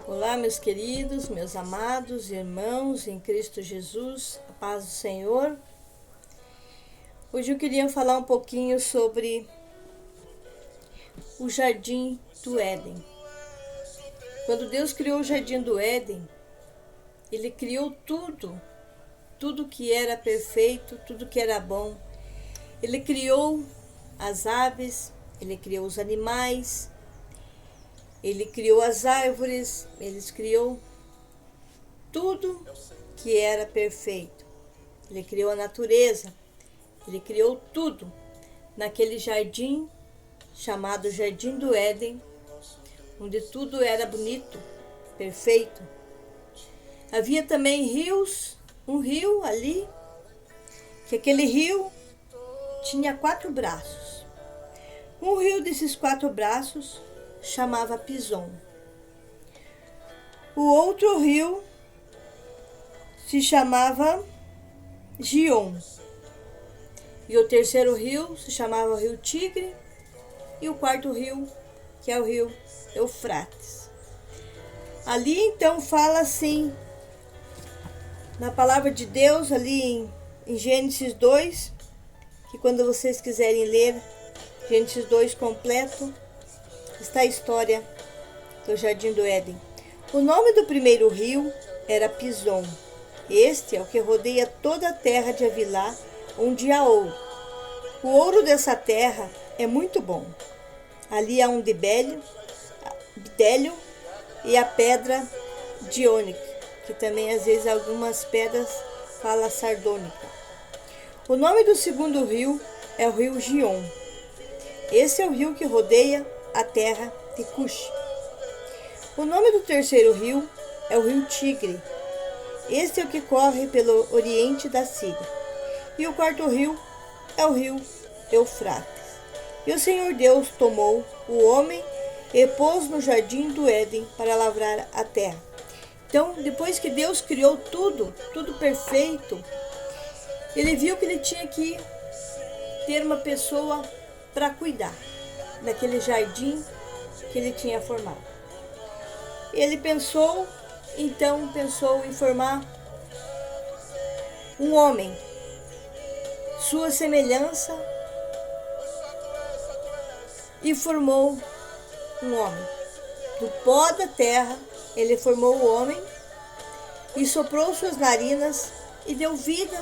Olá, meus queridos, meus amados irmãos em Cristo Jesus, a paz do Senhor. Hoje eu queria falar um pouquinho sobre o Jardim do Éden. Quando Deus criou o Jardim do Éden, Ele criou tudo que era perfeito, tudo que era bom. Ele criou as aves, Ele criou os animais, Ele criou as árvores, Ele criou tudo que era perfeito. Ele criou a natureza, Ele criou tudo naquele jardim chamado Jardim do Éden, onde tudo era bonito, perfeito. Havia também rios, um rio ali, que aquele rio tinha 4 braços. Um rio desses 4 braços chamava Pison. O outro rio se chamava Gion. E o terceiro rio se chamava Rio Tigre. E o quarto rio, que é o rio Eufrates. Ali então fala assim, na palavra de Deus, ali em Gênesis 2, que quando vocês quiserem ler Gênesis 2 completo, está a história do Jardim do Éden. O nome do primeiro rio era Pison. Este é o que rodeia toda a terra de Havilá, onde há ouro. O ouro dessa terra é muito bom. Ali há um bidélio e a pedra de ônix, que também às vezes algumas pedras fala sardônica. O nome do segundo rio é o rio Gion. Esse é o rio que rodeia a terra de Cush. O nome do terceiro rio é o rio Tigre. Este é o que corre pelo oriente da Síria. E o quarto rio é o rio Eufrates. E o Senhor Deus tomou o homem e pôs no jardim do Éden para lavrar a terra. Então, depois que Deus criou tudo perfeito, Ele viu que Ele tinha que ter uma pessoa para cuidar daquele jardim que Ele tinha formado. Ele pensou em formar um homem, sua semelhança, e formou um homem. Do pó da terra, Ele formou o homem e soprou suas narinas e deu vida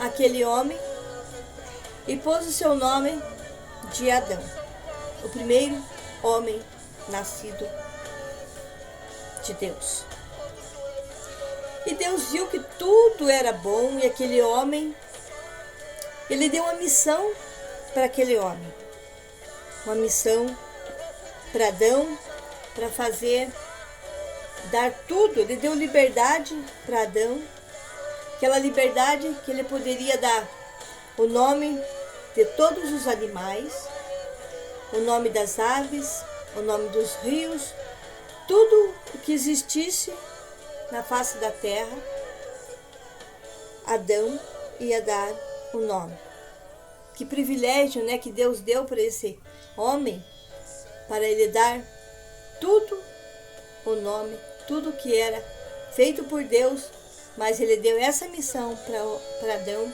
àquele homem e pôs o seu nome de Adão, o primeiro homem nascido de Deus. E Deus viu que tudo era bom e aquele homem, Ele deu uma missão para aquele homem. Uma missão para Adão, para dar tudo. Ele deu liberdade para Adão, aquela liberdade que ele poderia dar o nome de todos os animais, o nome das aves, o nome dos rios, tudo o que existisse na face da terra, Adão ia dar o nome. Que privilégio, né, que Deus deu para esse homem, para ele dar tudo o nome, tudo que era feito por Deus, mas ele deu essa missão para Adão,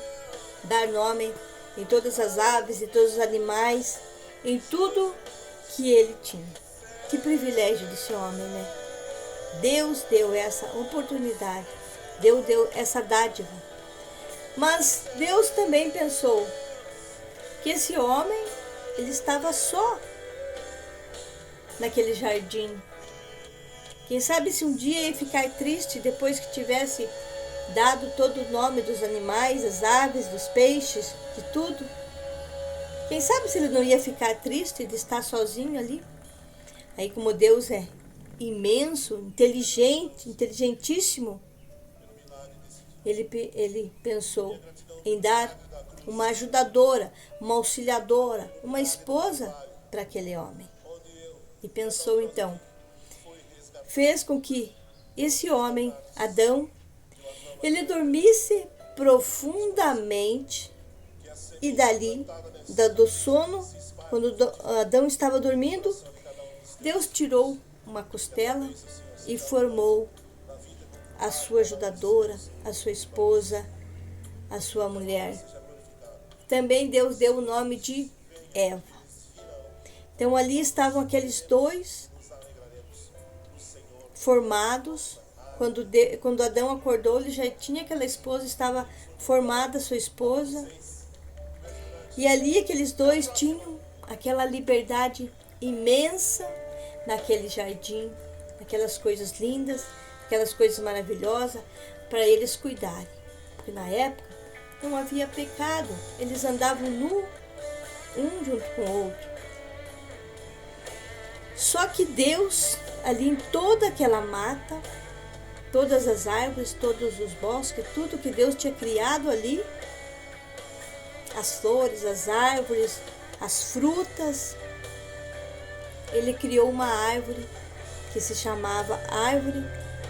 dar nome em todas as aves e todos os animais, em tudo que ele tinha. Que privilégio desse homem, né? Deus deu essa oportunidade, Deus deu essa dádiva. Mas Deus também pensou que esse homem, ele estava só naquele jardim. Quem sabe se um dia ia ficar triste depois que tivesse dado todo o nome dos animais, das aves, dos peixes, de tudo. Quem sabe se ele não ia ficar triste de estar sozinho ali? Aí, como Deus é imenso, inteligentíssimo, ele pensou em dar uma ajudadora, uma auxiliadora, uma esposa para aquele homem. E pensou então, fez com que esse homem, Adão, ele dormisse profundamente e dali, do sono, quando Adão estava dormindo, Deus tirou uma costela e formou a sua ajudadora, a sua esposa, a sua mulher. Também Deus deu o nome de Eva. Então ali estavam aqueles dois formados. Quando Adão acordou, ele já tinha aquela esposa, estava formada sua esposa. E ali aqueles dois tinham aquela liberdade imensa naquele jardim, aquelas coisas lindas, aquelas coisas maravilhosas para eles cuidarem. Porque na época não havia pecado, eles andavam nu, um junto com o outro. Só que Deus, ali em toda aquela mata, todas as árvores, todos os bosques, tudo que Deus tinha criado ali, as flores, as árvores, as frutas, Ele criou uma árvore que se chamava Árvore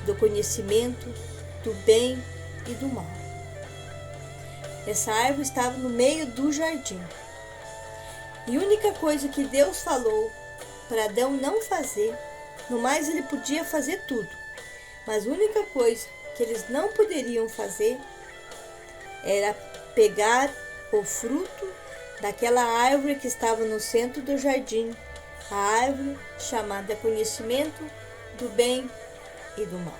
do Conhecimento do Bem e do Mal. Essa árvore estava no meio do jardim. E a única coisa que Deus falou para Adão não fazer, no mais ele podia fazer tudo, mas a única coisa que eles não poderiam fazer era pegar o fruto daquela árvore que estava no centro do jardim, a árvore chamada Conhecimento do Bem e do Mal.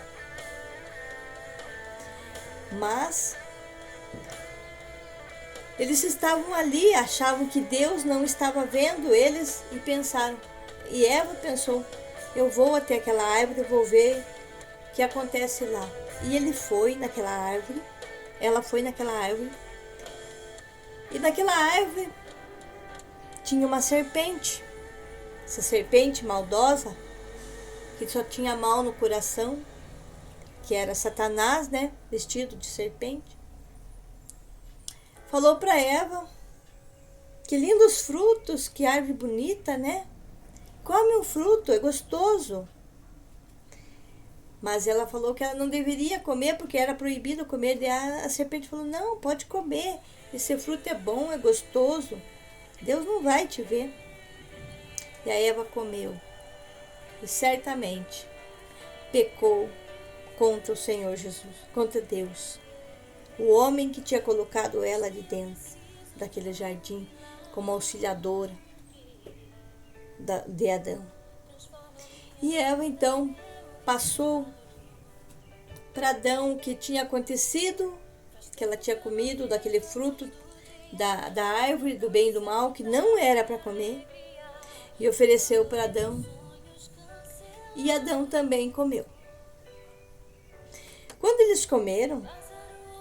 Mas eles estavam ali, achavam que Deus não estava vendo eles e pensaram. E Eva pensou, eu vou até aquela árvore, eu vou ver o que acontece lá. E ele foi naquela árvore, ela foi naquela árvore. E naquela árvore tinha uma serpente. Essa serpente maldosa, que só tinha mal no coração, que era Satanás, né, vestido de serpente. Falou para Eva, que lindos frutos, que árvore bonita, né? Come um fruto, é gostoso. Mas ela falou que ela não deveria comer, porque era proibido comer. E a serpente falou, não, pode comer, esse fruto é bom, é gostoso. Deus não vai te ver. E a Eva comeu. E certamente pecou contra o Senhor Jesus, contra Deus. O homem que tinha colocado ela ali dentro daquele jardim como auxiliadora de Adão. E Eva então passou para Adão o que tinha acontecido, que ela tinha comido daquele fruto da árvore do bem e do mal, que não era para comer, e ofereceu para Adão. E Adão também comeu. Quando eles comeram,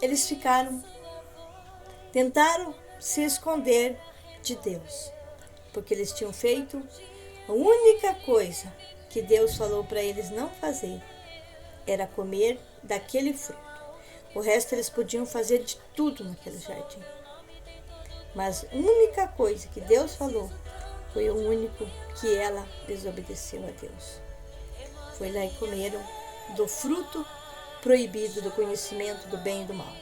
eles tentaram se esconder de Deus, porque eles tinham feito a única coisa que Deus falou para eles não fazer, era comer daquele fruto. O resto eles podiam fazer de tudo naquele jardim. Mas a única coisa que Deus falou foi o único que ela desobedeceu a Deus. Foi lá e comeram do fruto proibido do conhecimento do bem e do mal.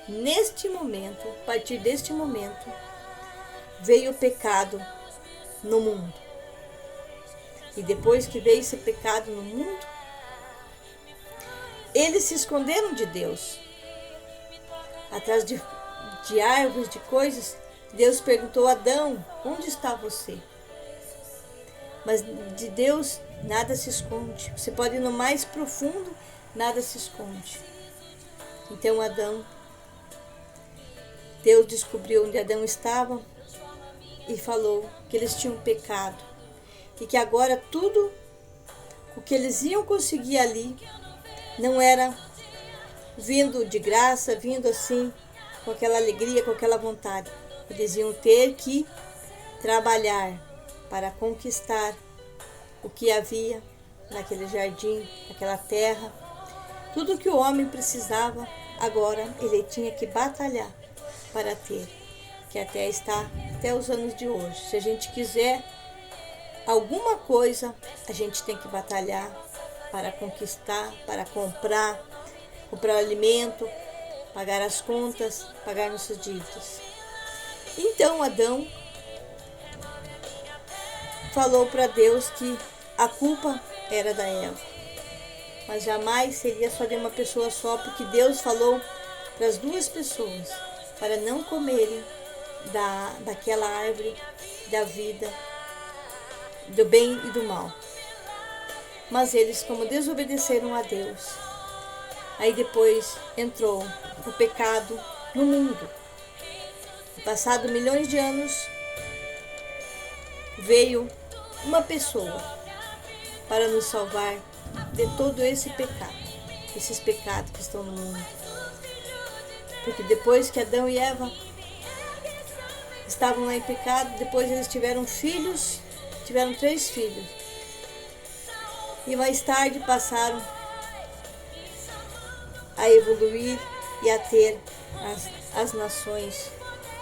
Neste momento, a partir deste momento, veio o pecado no mundo. E depois que veio esse pecado no mundo, eles se esconderam de Deus. Atrás de árvores, de coisas, Deus perguntou a Adão, onde está você? Mas de Deus nada se esconde. Você pode ir no mais profundo, nada se esconde. Então Deus descobriu onde Adão estava e falou que eles tinham pecado e que agora tudo o que eles iam conseguir ali não era vindo de graça, vindo assim com aquela alegria, com aquela vontade. Eles iam ter que trabalhar para conquistar o que havia naquele jardim, naquela terra. Tudo que o homem precisava, agora ele tinha que batalhar para ter, que até está até os anos de hoje. Se a gente quiser alguma coisa, a gente tem que batalhar para conquistar, para comprar alimento, pagar as contas, pagar nossas dívidas. Então Adão falou para Deus que a culpa era da Eva. Mas jamais seria só de uma pessoa só, porque Deus falou para as duas pessoas para não comerem daquela árvore da vida, do bem e do mal. Mas eles, como desobedeceram a Deus, aí depois entrou o pecado no mundo. Passado milhões de anos, veio uma pessoa para nos salvar de todo esse pecado, esses pecados que estão no mundo. Porque depois que Adão e Eva estavam lá em pecado, depois eles tiveram filhos, tiveram 3 filhos. E mais tarde passaram a evoluir e a ter as nações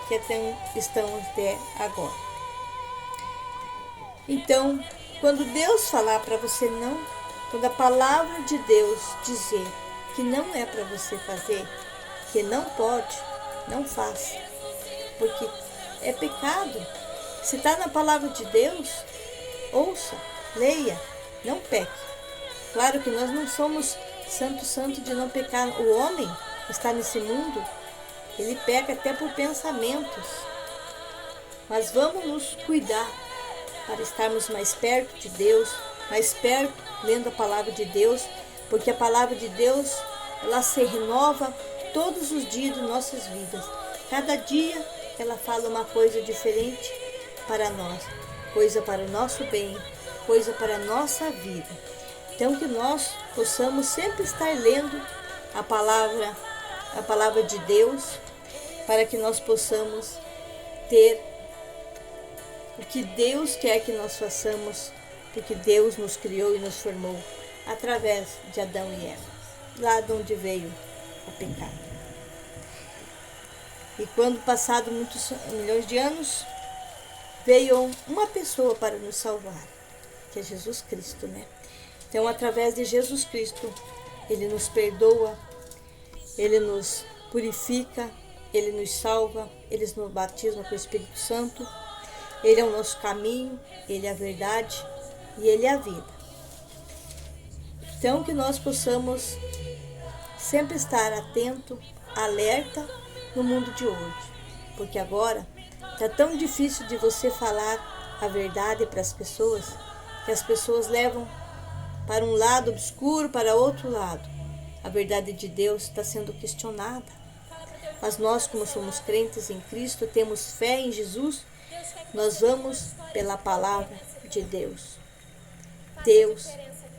que estão até agora. Então, quando Deus falar para você não, quando a palavra de Deus dizer que não é para você fazer, que não pode, não faça, porque é pecado. Se está na palavra de Deus, ouça, leia, não peque. Claro que nós não somos santo de não pecar. O homem que está nesse mundo, ele peca até por pensamentos. Mas vamos nos cuidar para estarmos mais perto de Deus, mais perto lendo a palavra de Deus, porque a palavra de Deus, ela se renova todos os dias de nossas vidas. Cada dia ela fala uma coisa diferente para nós, coisa para o nosso bem, coisa para a nossa vida. Então que nós possamos sempre estar lendo a palavra de Deus, para que nós possamos ter o que Deus quer que nós façamos, porque Deus nos criou e nos formou através de Adão e Eva, lá de onde veio o pecado. E quando passado muitos milhões de anos, veio uma pessoa para nos salvar, que é Jesus Cristo, né? Então, através de Jesus Cristo, Ele nos perdoa, Ele nos purifica, Ele nos salva, Ele nos batiza com o Espírito Santo. Ele é o nosso caminho, Ele é a verdade e Ele é a vida. Então, que nós possamos sempre estar atento, alerta no mundo de hoje. Porque agora está tão difícil de você falar a verdade para as pessoas, que as pessoas levam para um lado obscuro, para outro lado. A verdade de Deus está sendo questionada. Mas nós, como somos crentes em Cristo, temos fé em Jesus, nós vamos pela palavra de Deus.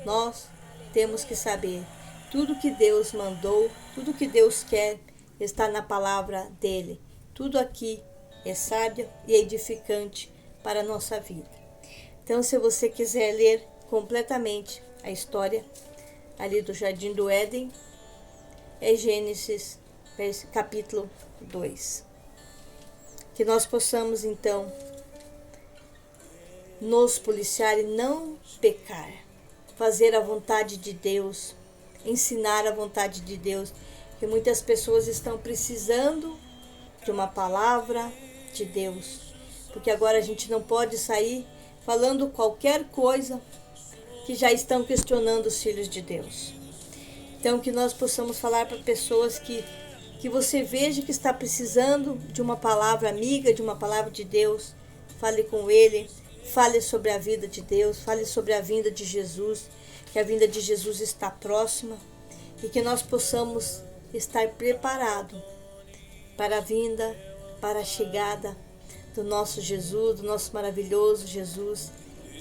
Nós temos que saber tudo que Deus mandou, tudo que Deus quer está na palavra dele. Tudo aqui é sábio e edificante para a nossa vida. Então, se você quiser ler completamente a história ali do Jardim do Éden, é Gênesis capítulo 2. Que nós possamos então nos policiar e não pecar, fazer a vontade de Deus, ensinar a vontade de Deus, que muitas pessoas estão precisando de uma palavra de Deus, porque agora a gente não pode sair falando qualquer coisa que já estão questionando os filhos de Deus. Então, que nós possamos falar para pessoas que você veja que está precisando de uma palavra amiga, de uma palavra de Deus. Fale com ele, fale sobre a vida de Deus, fale sobre a vinda de Jesus, que a vinda de Jesus está próxima e que nós possamos estar preparados para a vinda, para a chegada do nosso Jesus, do nosso maravilhoso Jesus,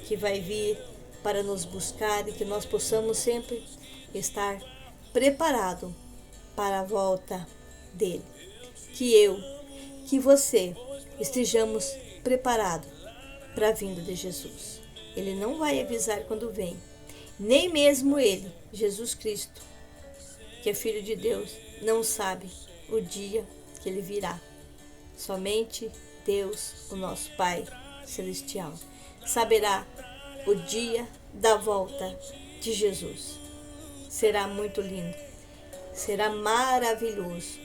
que vai vir para nos buscar e que nós possamos sempre estar preparados para a volta dele. Que você estejamos preparados para a vinda de Jesus. Ele não vai avisar quando vem, nem mesmo ele, Jesus Cristo, que é Filho de Deus, não sabe o dia que ele virá. Somente Deus, o nosso Pai Celestial, saberá o dia da volta de Jesus. Será muito lindo, será maravilhoso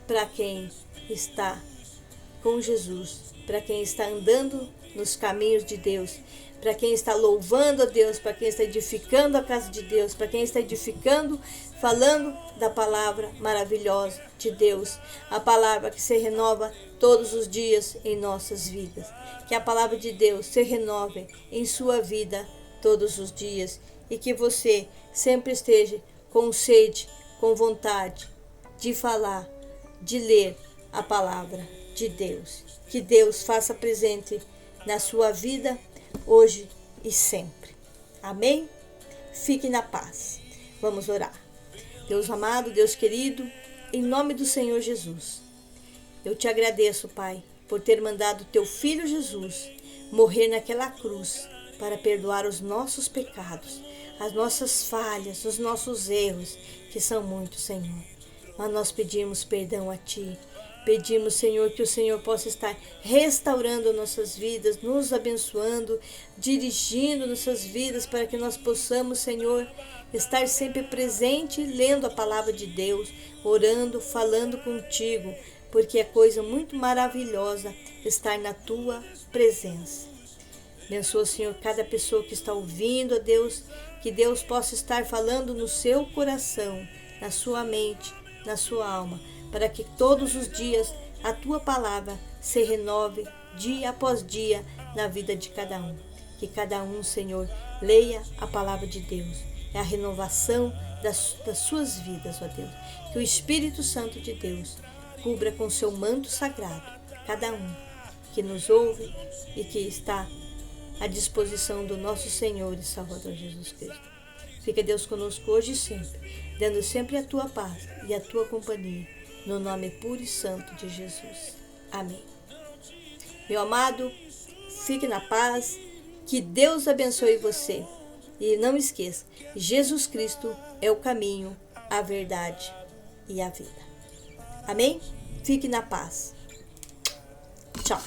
para quem está com Jesus, para quem está andando nos caminhos de Deus, para quem está louvando a Deus, para quem está edificando a casa de Deus, para quem está edificando, falando da palavra maravilhosa de Deus, a palavra que se renova todos os dias em nossas vidas. Que a palavra de Deus se renove em sua vida todos os dias e que você sempre esteja com sede, com vontade de falar, de ler a palavra de Deus. Que Deus faça presente na sua vida hoje e sempre. Amém? Fique na paz. Vamos orar. Deus amado, Deus querido, em nome do Senhor Jesus, eu te agradeço, Pai, por ter mandado teu Filho Jesus morrer naquela cruz para perdoar os nossos pecados, as nossas falhas, os nossos erros, que são muitos, Senhor. Mas nós pedimos perdão a Ti. Pedimos, Senhor, que o Senhor possa estar restaurando nossas vidas, nos abençoando, dirigindo nossas vidas para que nós possamos, Senhor, estar sempre presente, lendo a palavra de Deus, orando, falando contigo, porque é coisa muito maravilhosa estar na Tua presença. Abençoa, Senhor, cada pessoa que está ouvindo, ó Deus, que Deus possa estar falando no seu coração, na sua mente, na sua alma, para que todos os dias a Tua palavra se renove dia após dia na vida de cada um. Que cada um, Senhor, leia a palavra de Deus. É a renovação das suas vidas, ó Deus. Que o Espírito Santo de Deus cubra com seu manto sagrado cada um que nos ouve e que está à disposição do nosso Senhor e Salvador Jesus Cristo. Fica Deus conosco hoje e sempre, dando sempre a Tua paz e a Tua companhia, no nome puro e santo de Jesus. Amém. Meu amado, fique na paz, que Deus abençoe você. E não esqueça, Jesus Cristo é o caminho, a verdade e a vida. Amém? Fique na paz. Tchau.